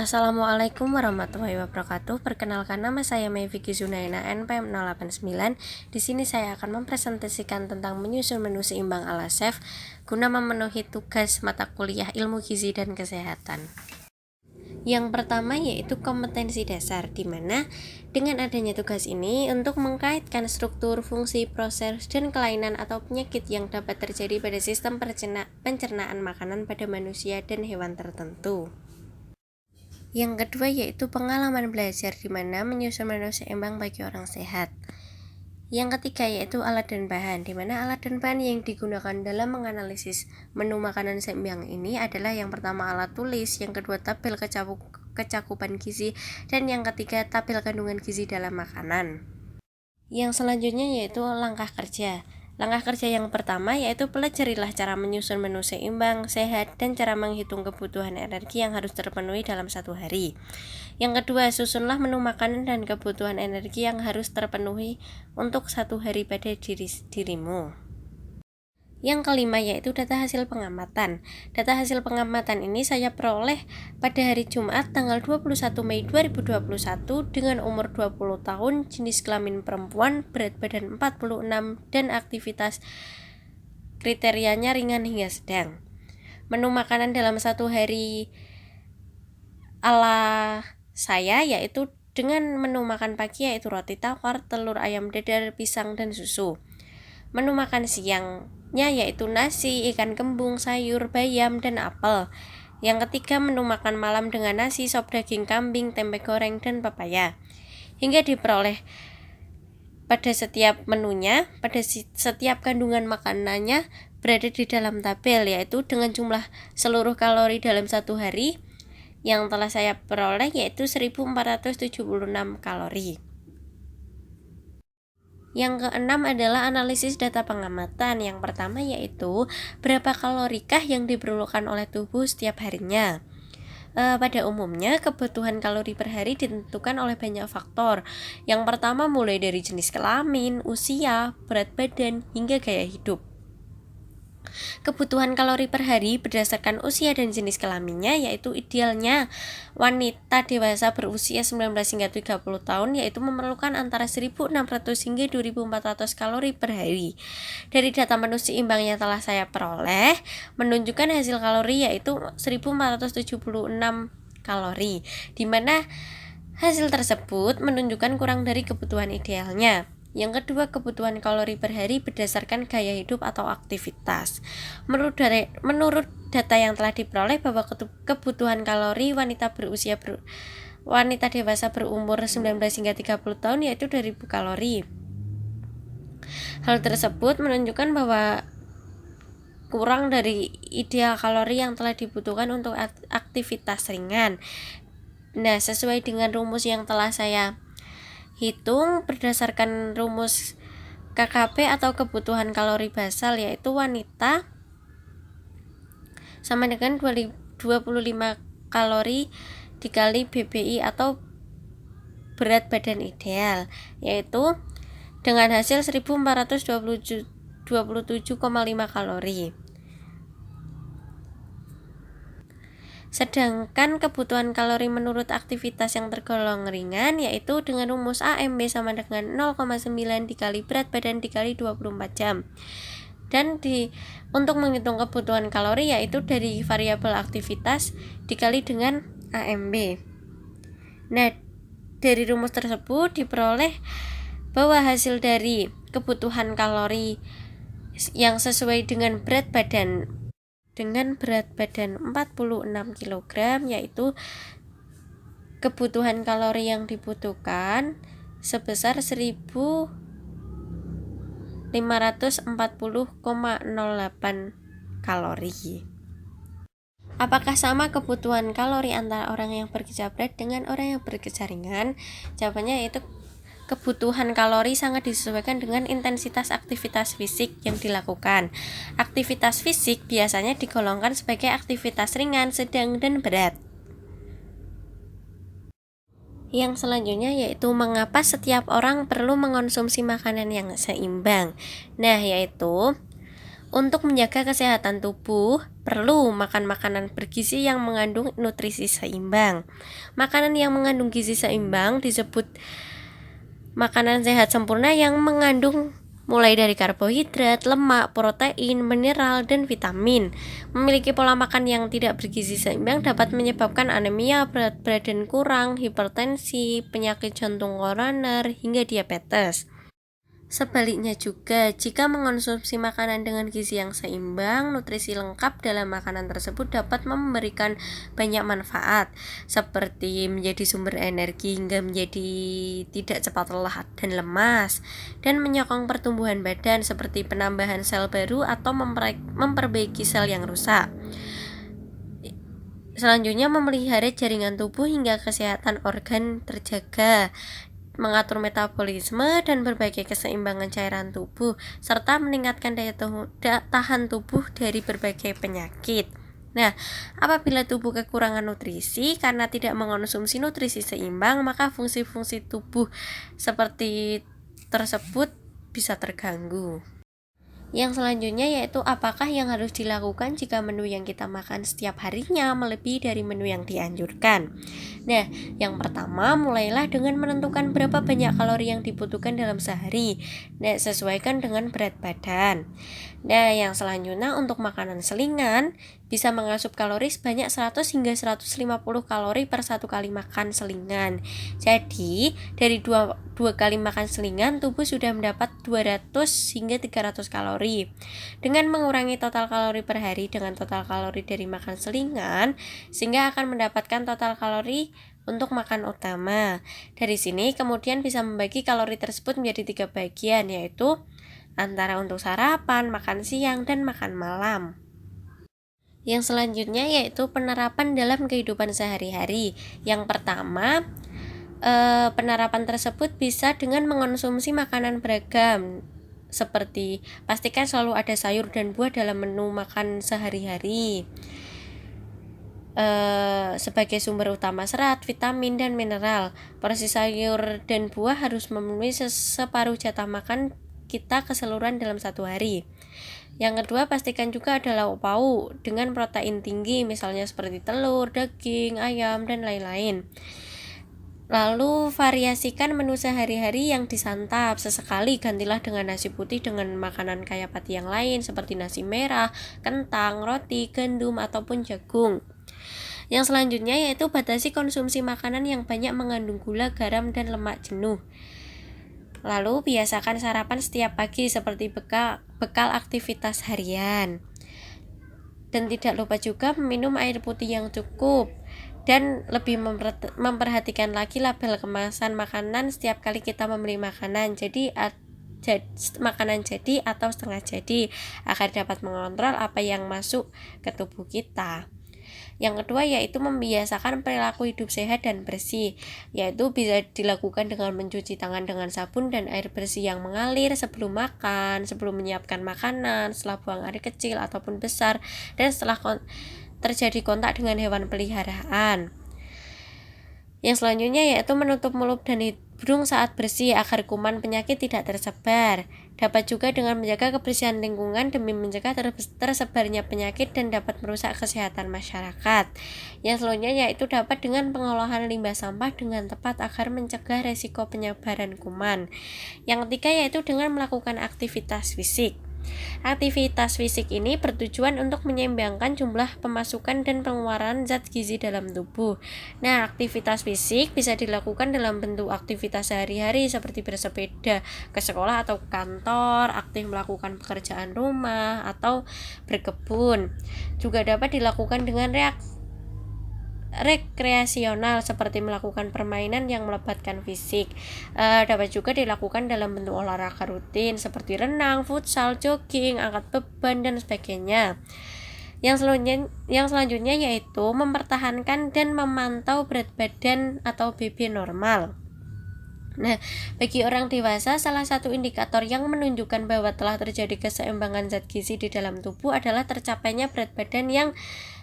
Assalamualaikum warahmatullahi wabarakatuh. Perkenalkan, nama saya Mei Vicky Zunaina NPM 089. Di sini saya akan mempresentasikan tentang menyusun menu seimbang ala chef guna memenuhi tugas mata kuliah Ilmu Gizi dan Kesehatan. Yang pertama yaitu kompetensi dasar, di mana dengan adanya tugas ini untuk mengkaitkan struktur, fungsi, proses, dan kelainan atau penyakit yang dapat terjadi pada sistem pencernaan makanan pada manusia dan hewan tertentu. Yang kedua yaitu pengalaman belajar, di mana menyusun menu seimbang bagi orang sehat. Yang ketiga yaitu alat dan bahan, di mana alat dan bahan yang digunakan dalam menganalisis menu makanan seimbang ini adalah yang pertama alat tulis, yang kedua tabel kecakupan gizi, dan yang ketiga tabel kandungan gizi dalam makanan. Yang selanjutnya yaitu langkah kerja. Langkah kerja yang pertama yaitu pelajarilah cara menyusun menu seimbang, sehat, dan cara menghitung kebutuhan energi yang harus terpenuhi dalam satu hari. Yang kedua, susunlah menu makanan dan kebutuhan energi yang harus terpenuhi untuk satu hari pada dirimu. Yang kelima yaitu data hasil pengamatan. Data hasil pengamatan ini saya peroleh pada hari Jumat tanggal 21 Mei 2021 dengan umur 20 tahun, jenis kelamin perempuan, berat badan 46, dan aktivitas kriterianya ringan hingga sedang. Menu makanan dalam satu hari ala saya yaitu dengan menu makan pagi yaitu roti tawar, telur ayam dadar, pisang, dan susu. Menu makan siangnya yaitu nasi, ikan kembung, sayur, bayam, dan apel. Yang ketiga, menu makan malam dengan nasi, sop daging kambing, tempe goreng, dan pepaya. Hingga diperoleh pada setiap menunya, pada setiap kandungan makanannya berada di dalam tabel, yaitu dengan jumlah seluruh kalori dalam satu hari yang telah saya peroleh yaitu 1476 kalori. Yang keenam adalah analisis data pengamatan. Yang pertama yaitu berapa kalorikah yang diperlukan oleh tubuh setiap harinya. Pada umumnya kebutuhan kalori per hari ditentukan oleh banyak faktor. Yang pertama mulai dari jenis kelamin, usia, berat badan, hingga gaya hidup. Kebutuhan kalori per hari berdasarkan usia dan jenis kelaminnya yaitu idealnya wanita dewasa berusia 19 hingga 30 tahun yaitu memerlukan antara 1.600 hingga 2.400 kalori per hari. Dari data menu seimbang yang telah saya peroleh menunjukkan hasil kalori yaitu 1.476 kalori, di mana hasil tersebut menunjukkan kurang dari kebutuhan idealnya. Yang kedua, kebutuhan kalori per hari berdasarkan gaya hidup atau aktivitas. Menurut data yang telah diperoleh bahwa kebutuhan kalori wanita dewasa berumur 19 hingga 30 tahun yaitu 2.000 kalori. Hal tersebut menunjukkan bahwa kurang dari ideal kalori yang telah dibutuhkan untuk aktivitas ringan. Nah, sesuai dengan rumus yang telah saya hitung berdasarkan rumus KKP atau kebutuhan kalori basal yaitu wanita sama dengan 25 kalori dikali BBI atau berat badan ideal, yaitu dengan hasil 1427,5 kalori. Sedangkan kebutuhan kalori menurut aktivitas yang tergolong ringan yaitu dengan rumus AMB sama dengan 0,9 dikali berat badan dikali 24 jam. Dan untuk menghitung kebutuhan kalori yaitu dari variabel aktivitas dikali dengan AMB. Nah, dari rumus tersebut diperoleh bahwa hasil dari kebutuhan kalori yang sesuai dengan berat badan 46 kg yaitu kebutuhan kalori yang dibutuhkan sebesar 1.540,08 kalori. Apakah sama kebutuhan kalori antara orang yang bergejala berat dengan orang yang bergejala ringan? Jawabannya yaitu kebutuhan kalori sangat disesuaikan dengan intensitas aktivitas fisik yang dilakukan. Aktivitas fisik biasanya digolongkan sebagai aktivitas ringan, sedang, dan berat. Yang selanjutnya yaitu mengapa setiap orang perlu mengonsumsi makanan yang seimbang. Nah, yaitu Untuk menjaga kesehatan tubuh, perlu makan makanan bergizi yang mengandung nutrisi seimbang. Makanan yang mengandung gizi seimbang disebut makanan sehat sempurna yang mengandung mulai dari karbohidrat, lemak, protein, mineral, dan vitamin. Memiliki pola makan yang tidak bergizi seimbang dapat menyebabkan anemia, berat badan kurang, hipertensi, penyakit jantung koroner, hingga diabetes. Sebaliknya juga, jika mengonsumsi makanan dengan gizi yang seimbang, nutrisi lengkap dalam makanan tersebut dapat memberikan banyak manfaat, seperti menjadi sumber energi hingga menjadi tidak cepat lelah dan lemas, dan menyokong pertumbuhan badan seperti penambahan sel baru atau memperbaiki sel yang rusak. Selanjutnya, memelihara jaringan tubuh hingga kesehatan organ terjaga, mengatur metabolisme dan berbagai keseimbangan cairan tubuh, serta meningkatkan daya tahan tubuh dari berbagai penyakit. Nah, apabila tubuh kekurangan nutrisi karena tidak mengonsumsi nutrisi seimbang, maka fungsi-fungsi tubuh seperti tersebut bisa terganggu. Yang selanjutnya yaitu apakah yang harus dilakukan jika menu yang kita makan setiap harinya melebihi dari menu yang dianjurkan. Nah, yang pertama, mulailah dengan menentukan berapa banyak kalori yang dibutuhkan dalam sehari. Nah, sesuaikan dengan berat badan. Nah, yang selanjutnya untuk makanan selingan, bisa mengasup kalori sebanyak 100 hingga 150 kalori per satu kali makan selingan. Jadi, dari dua kali makan selingan, tubuh sudah mendapat 200 hingga 300 kalori. Dengan mengurangi total kalori per hari dengan total kalori dari makan selingan, sehingga akan mendapatkan total kalori untuk makan utama. Dari sini kemudian bisa membagi kalori tersebut menjadi 3 bagian, yaitu antara untuk sarapan, makan siang, dan makan malam. Yang selanjutnya yaitu penerapan dalam kehidupan sehari-hari. Yang pertama, penerapan tersebut bisa dengan mengonsumsi makanan beragam, seperti pastikan selalu ada sayur dan buah dalam menu makan sehari-hari sebagai sumber utama serat, vitamin, dan mineral. Porsi sayur dan buah harus memenuhi separuh jatah makan kita keseluruhan dalam satu hari. Yang kedua, pastikan juga ada lauk pauk dengan protein tinggi, misalnya seperti telur, daging, ayam, dan lain-lain. Lalu variasikan menu sehari-hari yang disantap. Sesekali gantilah dengan nasi putih dengan makanan kaya pati yang lain seperti nasi merah, kentang, roti, gandum, ataupun jagung. Yang selanjutnya yaitu batasi konsumsi makanan yang banyak mengandung gula, garam, dan lemak jenuh. Lalu biasakan sarapan setiap pagi seperti bekal aktivitas harian. Dan tidak lupa juga meminum air putih yang cukup. Dan lebih memperhatikan lagi label kemasan makanan setiap kali kita membeli makanan. Jadi makanan jadi atau setengah jadi, agar dapat mengontrol apa yang masuk ke tubuh kita. Yang kedua yaitu membiasakan perilaku hidup sehat dan bersih, yaitu bisa dilakukan dengan mencuci tangan dengan sabun dan air bersih yang mengalir sebelum makan, sebelum menyiapkan makanan, setelah buang air kecil ataupun besar, dan setelah terjadi kontak dengan hewan peliharaan. Yang selanjutnya yaitu menutup mulut dan hidung saat bersih agar kuman penyakit tidak tersebar. Dapat juga dengan menjaga kebersihan lingkungan demi mencegah tersebarnya penyakit dan dapat merusak kesehatan masyarakat. Yang selanjutnya yaitu dapat dengan pengolahan limbah sampah dengan tepat agar mencegah resiko penyebaran kuman. Yang ketiga yaitu dengan melakukan aktivitas fisik. Aktivitas fisik ini bertujuan untuk menyeimbangkan jumlah pemasukan dan pengeluaran zat gizi dalam tubuh. Nah, aktivitas fisik bisa dilakukan dalam bentuk aktivitas sehari-hari seperti bersepeda ke sekolah atau kantor, aktif melakukan pekerjaan rumah, atau berkebun. Juga dapat dilakukan dengan rekreasional seperti melakukan permainan yang melibatkan fisik. Dapat juga dilakukan dalam bentuk olahraga rutin seperti renang, futsal, jogging, angkat beban, dan sebagainya. Yang selanjutnya yaitu mempertahankan dan memantau berat badan atau BB normal. Nah, bagi orang dewasa, salah satu indikator yang menunjukkan bahwa telah terjadi keseimbangan zat gizi di dalam tubuh adalah tercapainya berat badan yang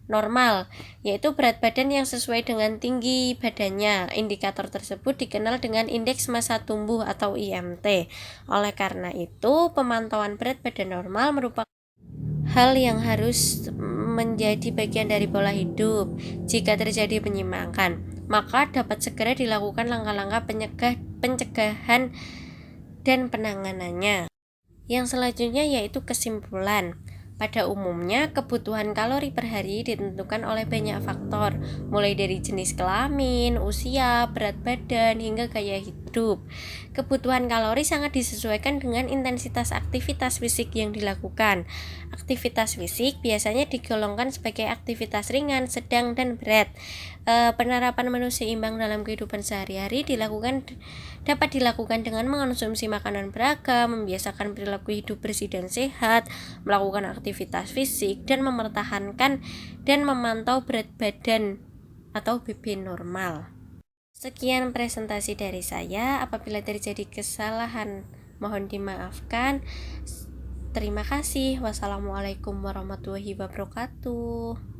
normal, yaitu berat badan yang sesuai dengan tinggi badannya. Indikator tersebut dikenal dengan indeks massa tubuh atau IMT. Oleh karena itu, pemantauan berat badan normal merupakan hal yang harus menjadi bagian dari pola hidup. Jika terjadi penyimpangan, maka dapat segera dilakukan langkah-langkah pencegahan dan penanganannya. Yang selanjutnya yaitu kesimpulan. Pada umumnya, kebutuhan kalori per hari ditentukan oleh banyak faktor, mulai dari jenis kelamin, usia, berat badan, hingga gaya hidup. Kebutuhan kalori sangat disesuaikan dengan intensitas aktivitas fisik yang dilakukan. Aktivitas fisik biasanya digolongkan sebagai aktivitas ringan, sedang, dan berat. Penerapan menu seimbang dalam kehidupan sehari-hari dapat dilakukan dengan mengonsumsi makanan beragam, membiasakan perilaku hidup bersih dan sehat, melakukan aktivitas fisik, dan mempertahankan dan memantau berat badan atau BB normal. Sekian presentasi dari saya. Apabila terjadi kesalahan, mohon dimaafkan. Terima kasih. Wassalamualaikum warahmatullahi wabarakatuh.